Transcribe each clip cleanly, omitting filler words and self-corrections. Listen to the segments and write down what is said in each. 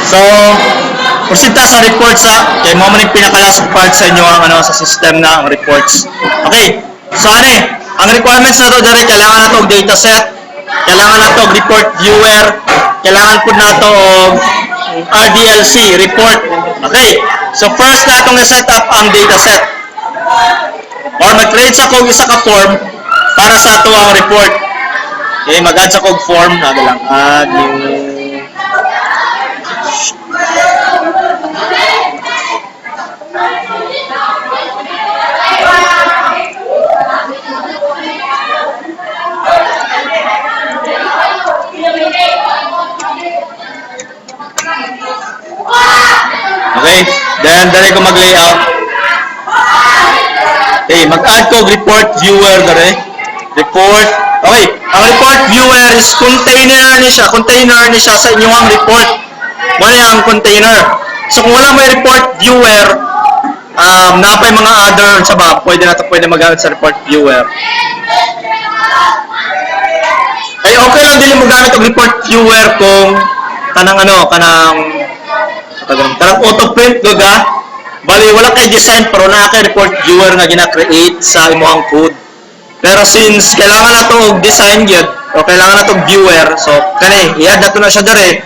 So, proceed ta sa reports ha. Kaya mo man yung pinaka-last part sa inyo ang sa system na ang reports. Okay. So, ang requirements na to dere, kailangan na to og dataset, kailangan na to og report viewer, kailangan po na to og RDLC report. Okay. So, first na itong set up ang dataset. Or mag-create sa kong isa ka form para sa ato ang report. Okay, mag-add sa kong form na lang. Add new. Okay, then dali ko mag-layout. Okay, mag-add ko report viewer dali. Report. Okay, ang report viewer is container ni siya sa inyong report. Mali ang container. So kung wala may report viewer, napay mga other sa ba, pwede magamit sa report viewer. Ay okay lang dili mo gamit og report viewer kung kanang auto print gaga. Bali wala kay design pero naa kay report viewer nga gina-create sa imong code. Pero since kailangan na to og design gyud o kailangan na to og viewer, so kani i-add na to na siya dire.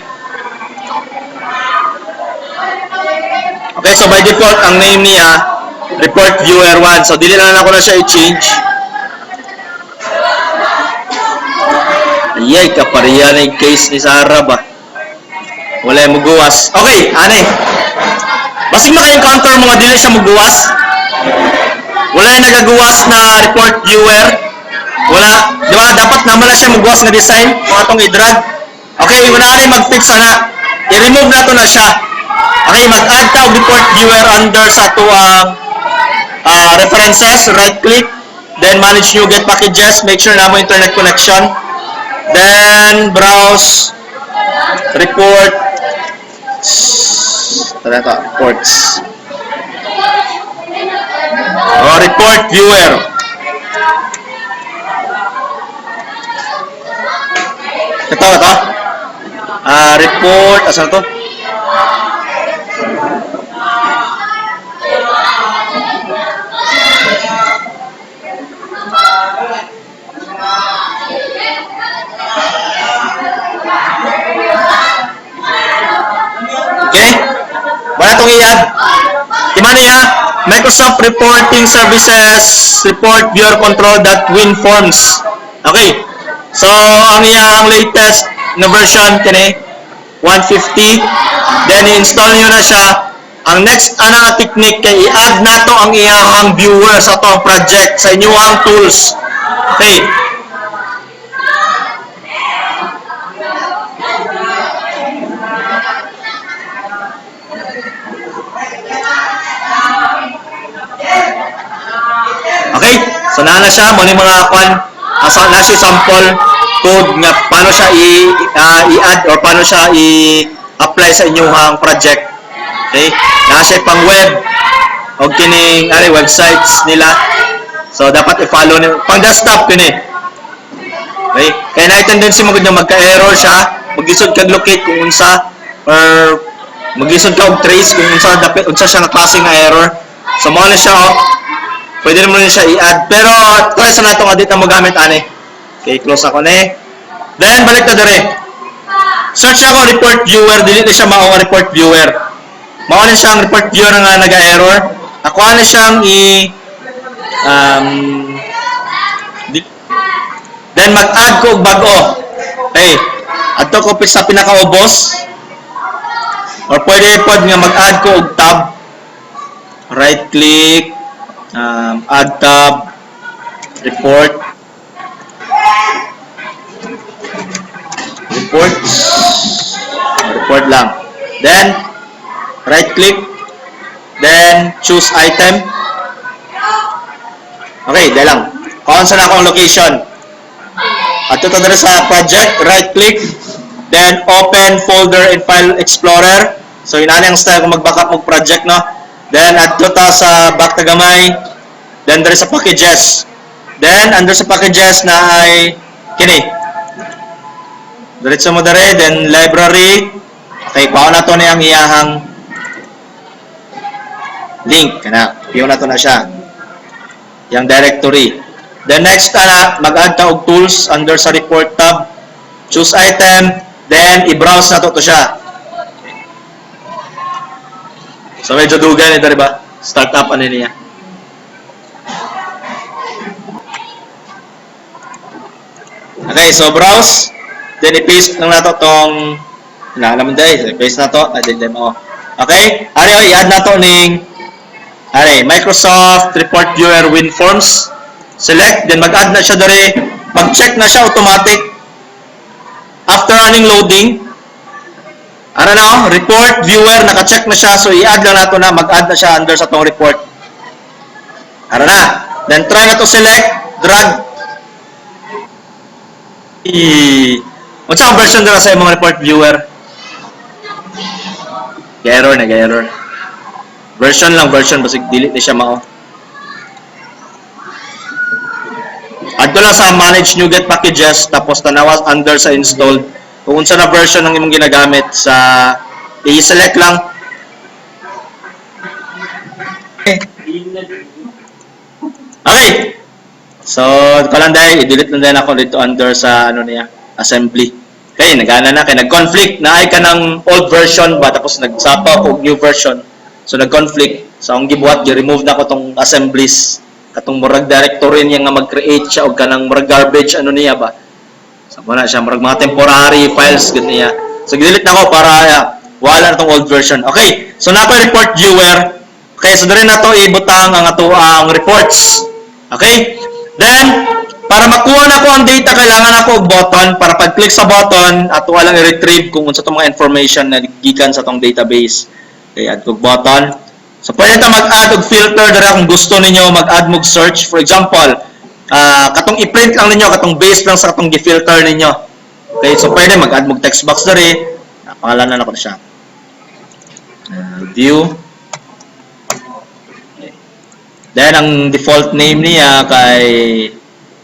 Okay, so by default ang name niya report viewer 1. So dili na ako na siya i-change. Ayay kapariya na yung case ni Sarah ba. Wala yung muguwas. Okay, basig maka-encounter mga dili siya muguwas. Wala yung nagagawas na report viewer. Wala. Di ba? Dapat naman na siya muguwas na design. Kung atong i-drag. Okay, una rin mag-fix na. I-remove na to na siya. Okay, mag-add ka og report viewer under sa ito references. Right-click. Then manage new get packages. Make sure na mo internet connection. Then browse report. Reports. Report viewer. Ito. Report. Asan to? Okay? Wala itong i-add. Dimana ya? Microsoft Reporting Services Report Viewer Control.WinForms. Okay. So, ang iyang latest na version kini 150. Then, i-install nyo na siya. Ang next technique kay i-add na to ang iyang viewer sa to project sa inyong tools. Okay. Okay, so na siya mo ni mga na siya sample code nga paano siya i-add or paano siya i-apply sa inyong project. Okay, na siya pang web o kining websites nila. So dapat i-follow niyo pang desktop kini. Okay, kaya na tendency mo gud nga magka-error siya, magisod kag locate kung unsa or magisod ka og trace kung unsa siya nga klase nga error. So mo na siya pwede naman siya i-add. Pero, try sa nato nga dito mo gamit, Okay, close ako ni. Then, balik na dire. Search ako report viewer. Dili na siya mao report viewer. Mao na siyang report viewer nga naga-error. Ako na siyang then, mag-add ko og bago. Okay. Adto ko sa pinaka-ubos. Or pwede nga mag-add ko og tab. Right-click. Add tab, reports, report lang. Then, right click, then choose item. Okay, dahil lang. Kung saan akong location. At ito na sa project, right click, then open folder in file explorer. So, yun ang style kung mag-backup ng project, no? Then, adto ta sa back na gamay. Then, there sa packages. Then, under sa packages na ay kini. Diretso mo dere. Then, library. Okay, kuha na to na yung iyahang link. Piyo na to na siya. Yung directory. Then next, mag-add ta og tools under sa report tab. Choose item. Then, i-browse na to siya. So, medyo dugan ito, diba? Startup ano niya. Okay, so browse. Then, i-paste lang na to tong naman dahil. I-paste na to. Then, okay? I-add na to ning Microsoft Report Viewer WinForms. Select. Then, mag-add na siya dali. Mag-check na siya automatic. After running loading, report viewer, naka-check na siya. So, i-add lang nato na, mag-add na siya under sa tong report. Then, try na to select, drag. What's ang version na sa imong report viewer? Error. Version, basig delete na siya mao. Add ko lang sa manage NuGet packages, tapos tanawas under sa installed. Kung unsa na version ng imong ginagamit sa i-select lang. Okay. So, kalanday, i-delete lang din ako dito under sa assembly. Okay, nagana na kay nag-conflict na ay kanang old version ba tapos nagsapa og new version. So nag-conflict. So ang gibuhat, gi-remove na ko tong assemblies. Katong murag directory niya nga mag-create siya og kanang murag garbage niya ba. So muna siya murag mga temporary files ganiya. So delete na ko para wala na tong old version. Okay. So na report viewer. Okay, so diri na to ibutang ang ang reports. Okay? Then para makuha na ko ang data, kailangan ako og button para pag-click sa button ato lang i-retrieve kung unsa tong mga information na gikan sa tong database. Okay, add ko button. So, pwede ta mag-add og filter dira kung gusto ninyo mag-add mo search. For example, katong i-print lang ninyo, katong base lang sa katong gi-filter ninyo. Okay, so pwede mag-add mo text box diri. Pangalanan na ko siya. View. Okay. Then, ang default name niya kay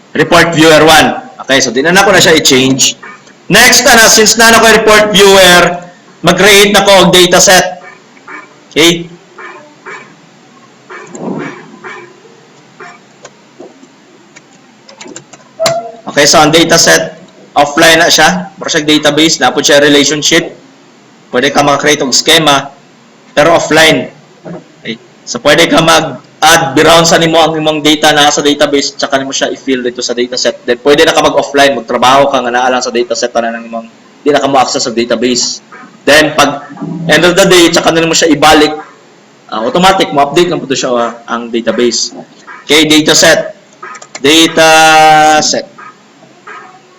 Report Viewer 1. Okay, so dinan ko na siya i-change. Next, since na ako Report Viewer, mag-create na ko og dataset. Okay. Okay, so ang dataset, offline na siya. Para siya database, napod siya relationship. Pwede ka mag-create og schema, pero offline. Okay. So, pwede ka mag-add, biround sa nimo ang imong data na sa database, tsaka nimo siya i-fill dito sa dataset. Then, pwede na ka mag-offline, magtrabaho ka nga naalang sa dataset, para nang imong, di na ka mo-access sa database. Then, pag end of the day, tsaka nimo siya ibalik, automatic, mo-update lang po siya ang database. Okay, dataset.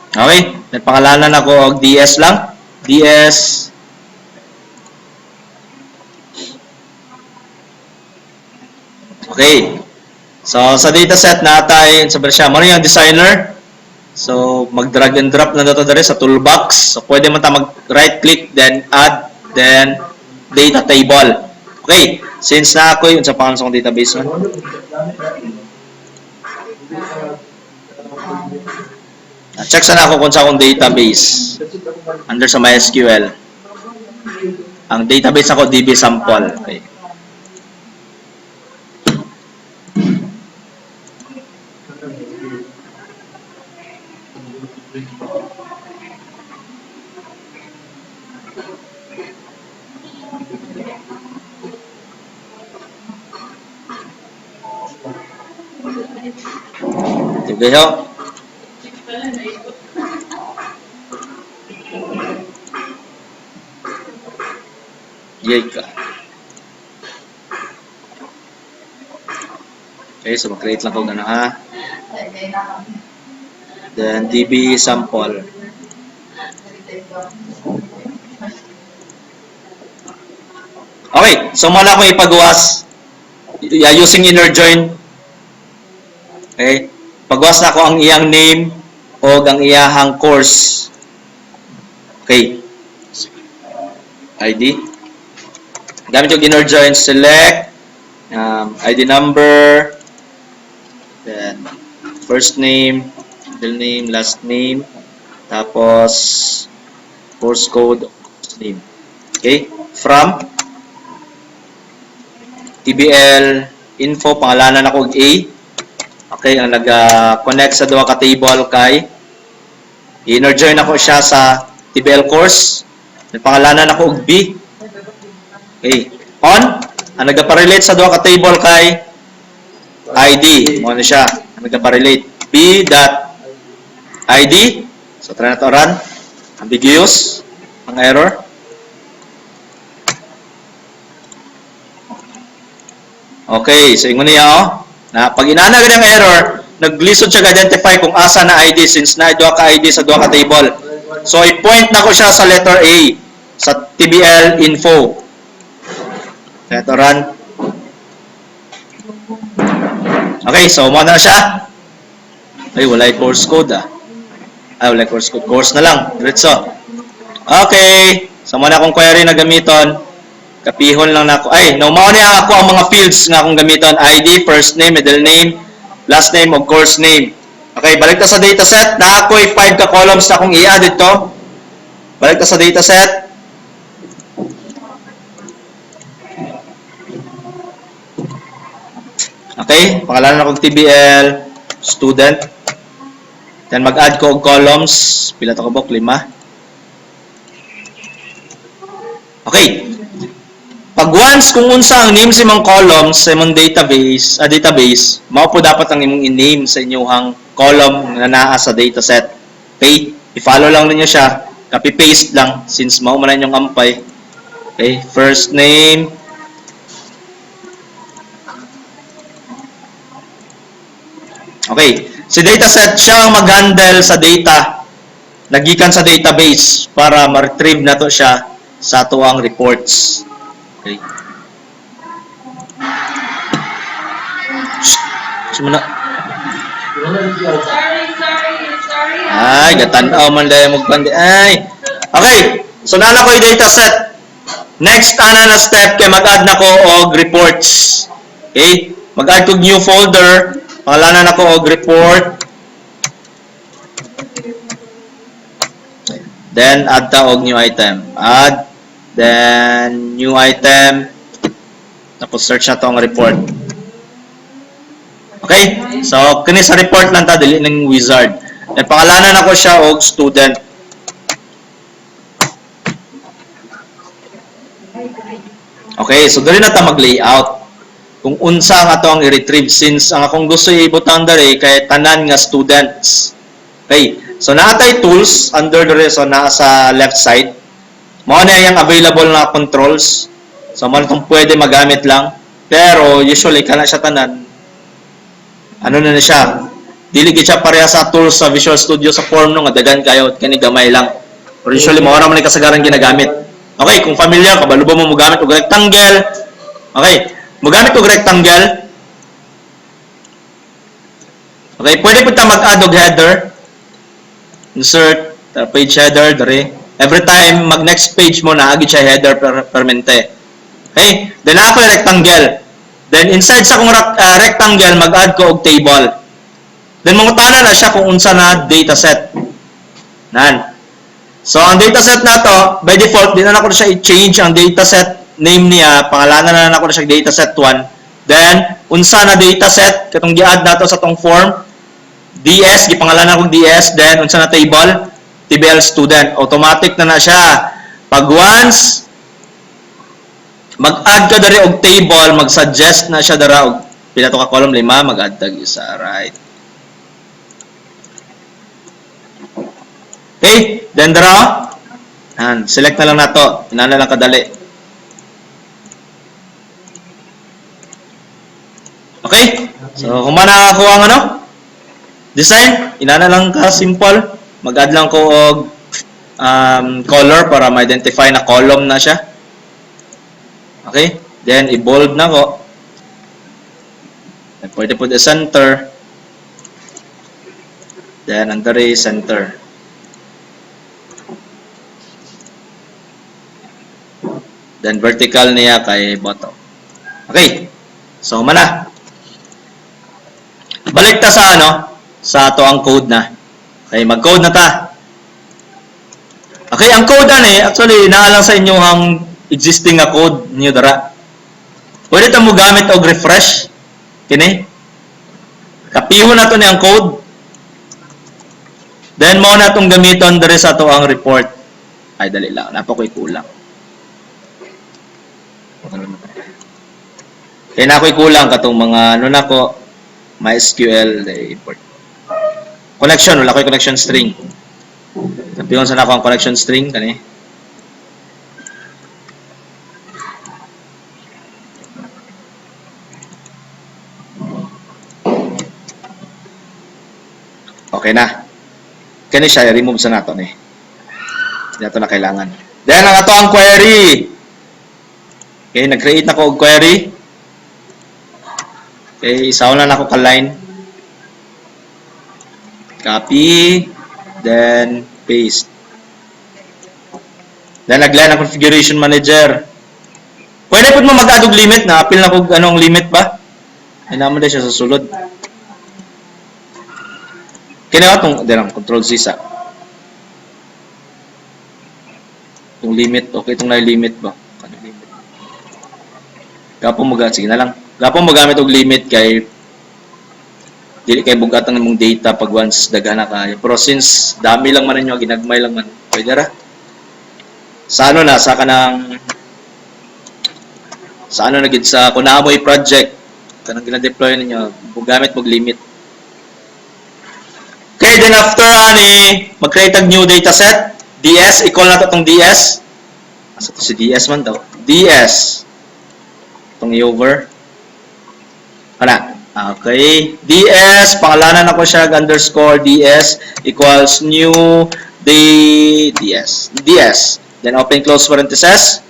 Okay, nagpangalanan ako og DS lang. DS. Okay. So, sa dataset natay, sabi siya, mano yung designer. So, mag-drag and drop na dito dali sa toolbox. So, pwede man ta mag-right click, then add, then data table. Okay. Since na ako yun sa pangalan sa database man. Check sana ako kung sa akong database under sa MySQL. Ang database ako DB sample. Okay. Okay, ho. Yay ka. Okay, so mag-create lang ko gano'n ha. Then DB sample. Okay, so muna ko ipagawas using inner join. Okay, pagawas na ko ang iyang name o ang iyahang course. Okay, ID. Gamit yung inner join, select ID number, then first name, middle name, last name, tapos course code, course name. Okay? From TBL info, pangalanan ako A. Okay, ang nag-connect sa duha ka table kay inner join ako siya sa TBL course. Ang pangalanan ako B. Okay. On, ang nagpa-relate sa duha ka table kay ID. Mo na siya. Ang nagpa-relate B.ID. So try na to run. Ambiguous ang error. Okay, so ingon niya na pag inana gid ang error, naglisod siya identify kung asa na ID since na duha ka ID sa duha ka table. So i-point na ko siya sa letter A sa TBL info. Kaya to run. Okay, so mo na siya. Ay, wala course code Ay, wala course code. Course na lang. Diretso. Okay. So mo na akong query na gamiton. Kapihon lang na ako. Ay, mao niya ako ang mga fields nga akong gamiton. ID, first name, middle name, last name, of course name. Okay, balik ta sa dataset. Na ako'y 5 ka columns na akong i-add ito. Balik ta sa dataset. Okay, pangalanan akong TBL, student. Then mag-add ko og columns. Pila to ka bok? 5. Okay. Pag once kung unsa ang name sa imong columns sa imong database, mao po dapat ang imong i-name sa inyong column na naa sa dataset. Okay? I-follow lang ninyo siya. Copy-paste lang since mao man inyong ampay. Okay? First name. Okay. Si dataset siya ang mag-handle sa data nagikan sa database para ma-retrieve na to siya sa tuwang reports. Okay. Sumuna. Sorry. Ay, gatanaw man dahil magpandi. Ay. Okay. So, nala ko yung dataset. Next, ana na step kay mag-add na ko og reports. Okay. Mag-add ko new folder. Pangalanan na ko og report. Then, add ta og new item. Add. Then, new item. Tapos, search na to ang report. Okay? So, kini sa report lang ta, dili ng wizard. Then, pangalanan ako siya og student. Okay, so dali na ta mag-layout. Kung unsa nga to ang i-retrieve since ang akong gusto i-butang dali kay tanan nga students. Okay, so naatay tools under the so na sa left side. Mao na yung available na controls. So man itong pwede magamit lang. Pero usually kana siya tanan. Ano na siya? Dili gid siya pareha sa tools sa Visual Studio sa form no nga dagan kayo kani gamay lang. Pero usually mao ra man kasagaran ginagamit. Okay, kung familiar ka ba lubo mo mogamit og rectangle. Okay, mogamit og rectangle. Okay, pwede pud ta mag-add og header. Insert page header dere. Every time mag next page mo na agi siya header permanente. Okay? Then ako yung rectangle. Then inside sa kung rectangle mag-add ko og table. Then mangutana na siya kung unsa na dataset. Nan. So ang dataset na to, by default din na ko siya i-change ang dataset name niya, pangalanan na ko siya dataset 1. Then unsa na dataset katong gi-add nato sa tong form DS, gipangalanan ko DS, then unsa na table TBL student. Automatic na siya. Pag once mag-add ka diri og table, mag-suggest na siya dara og pila to ka column 5, mag-add tag isa, right? Okay, then dara select na lang nato. Inana lang kadali. Okay? So, kung manakuha ang design, inana lang ka simple. Mag-add lang ko og color para ma-identify na column na siya. Okay? Then, i-bold na ko. Then, pwede po the center. Then, under center. Then, vertical niya kay bottom. Okay? So, mana. Balik ta sa sa ato ang code na. Okay, mag-code na ta. Okay, ang code actually naalang sa inyo ang existing nga code niyo dara. Pwede ta mo gamit og refresh kini. Kapihon nato ni ang code. Then mo na tong gamiton diri sa ato ang report. Ay dali lang, napakoy kulang. Kaya na ako'y kulang katong mga ano na ko MySQL import. Connection, wala ko'y connection string. Kapihon sa nako ang connection string kani. Okay na. Kani siya remove sa nato ni. Hindi nato na kailangan. Then ang ato ang query. Okay, nag-create na ko og query. Okay, isaw na ako ka-line. Copy, then paste. Then nag-line ang configuration manager. Pwede po mo mag-add og limit na apil na kog anong limit ba? Ay naman din siya sa sulod. Kinawa tong derang control C sa. Tong limit, okay itong na-limit ba? Ano limit? Gapo sige na lang. Gapo magamit og limit kay dili kay bugatan ng mong data pag once dagana kayo. Pero since dami lang man ninyo, ginagmay lang man, pwede ra. Sa ano na, sa kanang sa ano na gid sa kun naamoy project kanang gina-deploy ninyo, gamit og limit. Okay, then after ani, mag-create ang new dataset. DS, equal na to itong DS. Asa to si DS man daw. DS. Itong i-over. Ano? Okay. DS, pangalanan ako siya, underscore DS equals new DS. DS. Then open close parenthesis.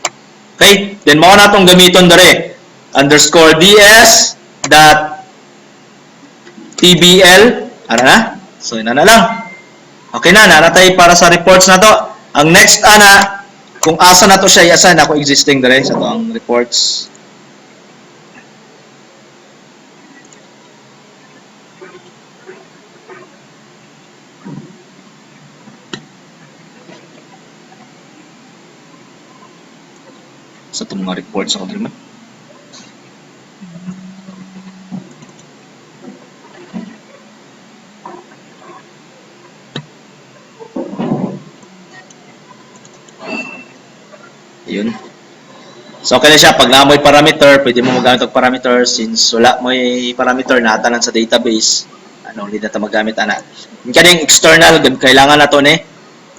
Okay. Then mao na itong gamiton dere. Underscore DS dot TBL. Ano na? So, ina na lang. Okay na, nanatay para sa reports na to. Ang next ana, kung asa na to siya, yasa na ako existing dire sa to ang reports. Sa itong mga reports ako dire man. Yun. So, okay na siya. Pag namoy parameter, pwede mo magamit ang parameter since wala mo'y parameter na atanan sa database. Ano, hindi na ito magamit, ana. Yung kaning external, kailangan na ito, ne?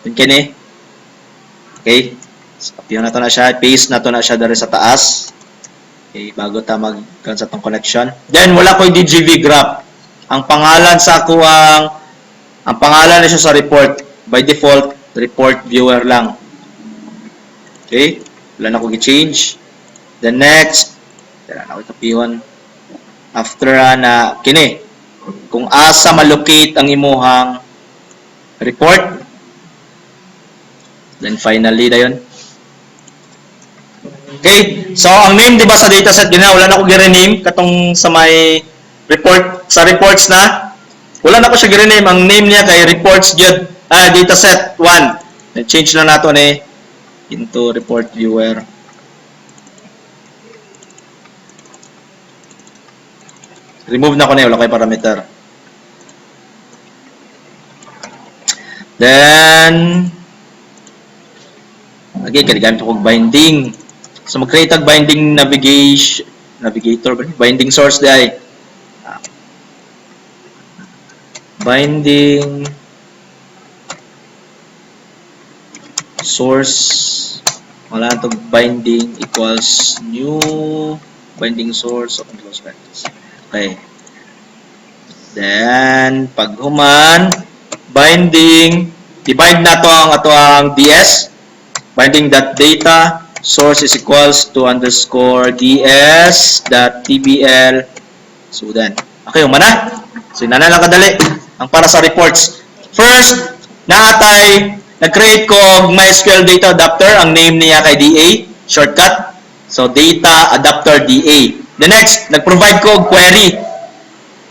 Yung kini. Okay. So, yun na ito na siya. Paste na ito na siya dari sa taas. Okay, bago ta mag-cancel itong connection. Then, wala ko'y DGV graph. Ang pangalan sa ako ang pangalan na siya sa report. By default, report viewer lang. Okay? Wala na ako i-change. The next, tira na ako itapiwan. After na, kini, kung asa malocate ang imuhang report, then finally na yun. Okay? So, ang name, di ba sa dataset, wala na ako i-rename, katong sa may report, sa reports na, wala na ako siya i-rename. Ang name niya kay reports yun, dataset 1. Then, change na nato ni into report viewer. Remove na ko na wala kay parameter. Then again, gamit ko binding. So mag-create ang binding navigator, binding source di binding source, wala itong binding equals new binding source, open close brackets. Okay. Then, pag human, binding, divide na to ang DS, binding.data, source is equals to underscore ds.tbl. So, then. Okay, human na. So, yun na lang kadali. Ang para sa reports. First, naatay nag-create ko og MySQL data adapter, ang name niya kay DA, shortcut. So, data adapter DA. The next, nag-provide ko og query.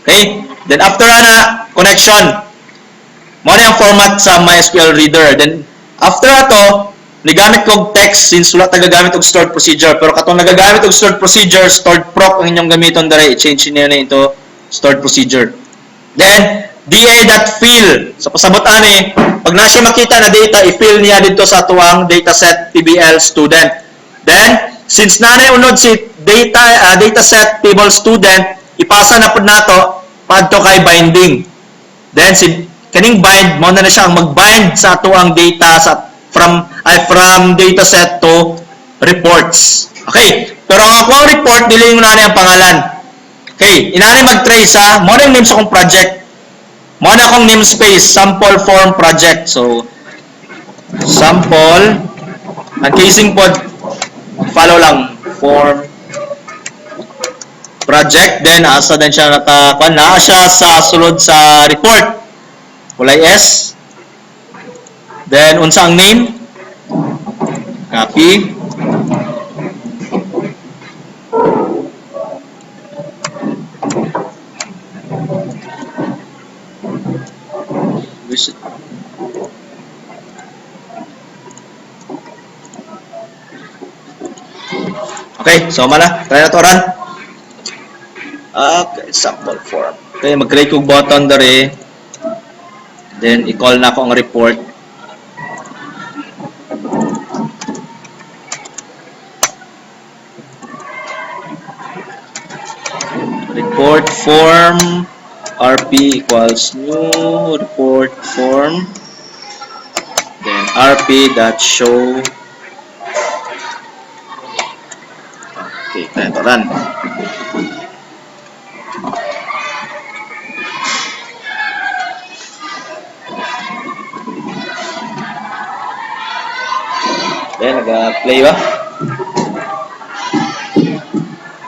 Okay? Then, after na, connection. Mo na yung format sa MySQL reader. Then, after ato, nigamit kog text since wala tagagamit og stored procedure. Pero katong nagagamit og stored procedure, stored proc ang inyong gamiton dere, i-change niyo na into stored procedure. Then DA.fill. So pasabot ani, pag na siya makita na data, i-fill niya dito sa tuwang dataset TBL student. Then since nanay unod si dataset table student, ipasa na pud nato padto kay binding. Then si kaning bind mo na siya ang mag-bind sa tuwang data from dataset to reports. Okay. Pero ang akong report dili mo na ang pangalan. Okay, inani mag-trace sa mo name sa akong project. Mo na akong namespace sample form project. So sample ang casing pod follow lang form project, then asa din siya nakakuan na siya sa sulod sa report. Kulay S. Then unsa ang name? Copy. Okay, so mala. Try na to run. Okay, sample form. Okay, mag-create kong button dere. Then, i-call na ako ang report. Report form RP equals new report form. Then, RP.show. Okay, try to run. Okay, nag-play ba?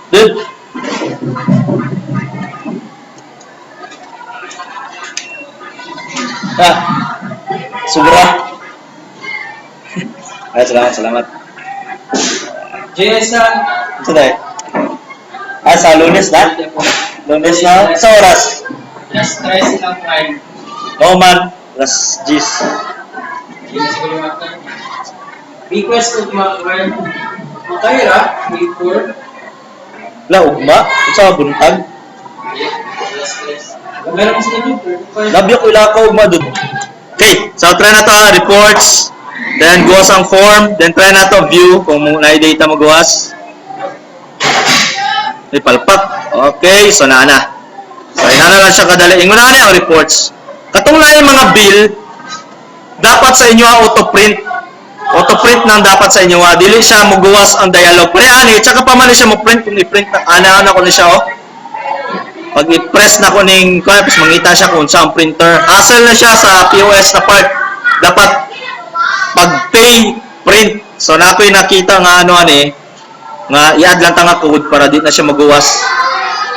Dude! Sobra! Ay, salamat. JS na. Ito tayo. Sa Lunes na? Lunes na? Sa oras? Just try silang try. Oo man. Las 10. Request of Makay. Makay ra? Before. Ugma? Sa buntag? Meron kasi nyo. Labyo ko ilakaw ugma dun. Okay. So, try na to reports. Then, gawas ang form. Then, try na to view kung na-data magawas. May palpak. Okay. So, na. So, inana lang siya kadali. Ingon na ang reports. Katong na yung mga bill, dapat sa inyo auto-print. Auto-print nang dapat sa inyo. Dili siya magawas ang dialog. Pero ani, tsaka pa man siya mag-print. Kung i-print na, ana ko na siya, oh. Pag i-press na ko ning tapos mangita siya kung saan printer. Hassle na siya sa POS na part. Dapat pag-pay, print. So, na ako'y nakita nga nga i-add lang tanga code para di na siya magawas.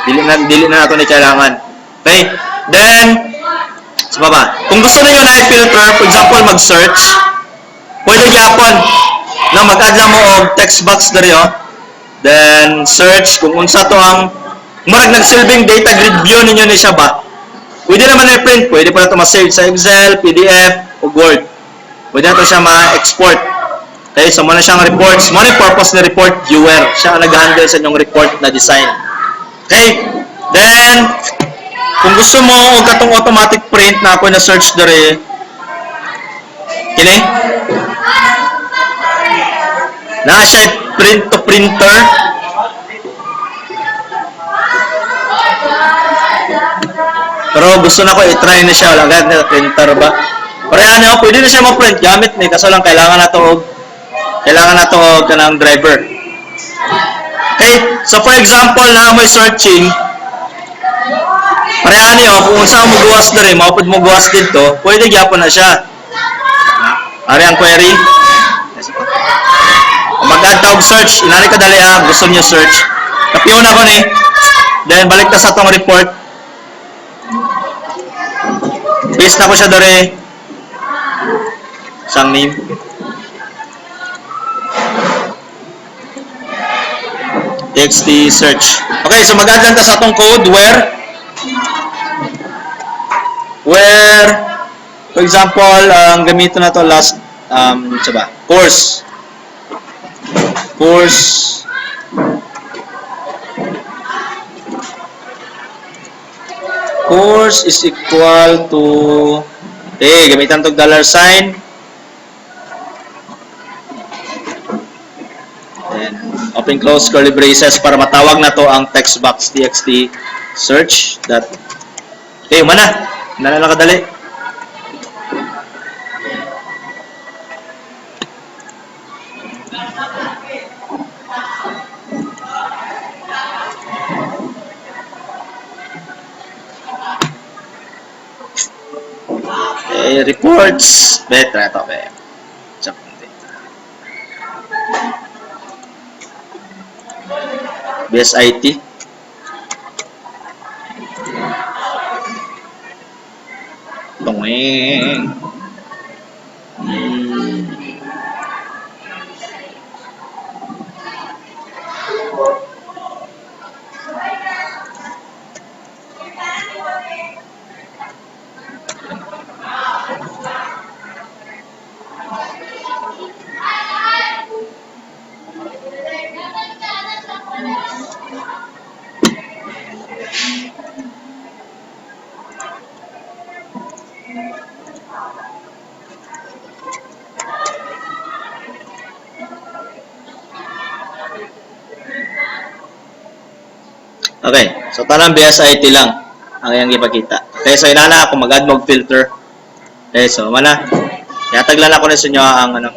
Dili na nato ni kailangan. Okay? Then, sa baba. Kung gusto niyo na i-filter, for example, mag-search, pwede gyapon na mag-add lang mo og text box diri, oh. Then, search kung unsa to ang murag nagsilbing data grid view ninyo ni siya ba. Pwede naman i-print, pwede pa na ito ma-save sa Excel, PDF, o Word. Pwede na ito siya ma-export. Okay, so muna siyang reports. Muna yung purpose ng report viewer. Siya ang nag-handle sa inyong report na design. Okay, then, kung gusto mo o katong automatic print na ako na-search dere, kini? Na siya print to printer. Pero gusto na ko i-try na siya. Wala agad na printer ba? Pero yan, pwede na siya ma-print. Gamit ni. Kaso lang kailangan na to kanang driver. Okay? So for example, na may searching. Pareha niyo, kung saan mo gawas na rin, maupod mo gawas dito, pwede gyapon na siya. Ari ang query. Mag-add tawag search. Inari ka dali gusto niyo search. Kapiyon ako ni. Then balik ta sa tong report. Paste na ko siya dere. Sang name. txt search. Okay, so mag-add lang ta sa atong code where for example, ang gamitin na to last sa ba? Course. Course is equal to, okay, gamitan tong $sign. Then, open close curly braces para matawag na to ang text box txt search dot. Okay, mana? Na kadali. Okay, reports. Betra ito, be. Check natin. BSIT. Tungwing. Okay, so tanang BSIT lang ang iyang ipakita. Okay, so inana ako mag-add filter. Okay, so mana. Yataglan ako na sa inyo ang ano,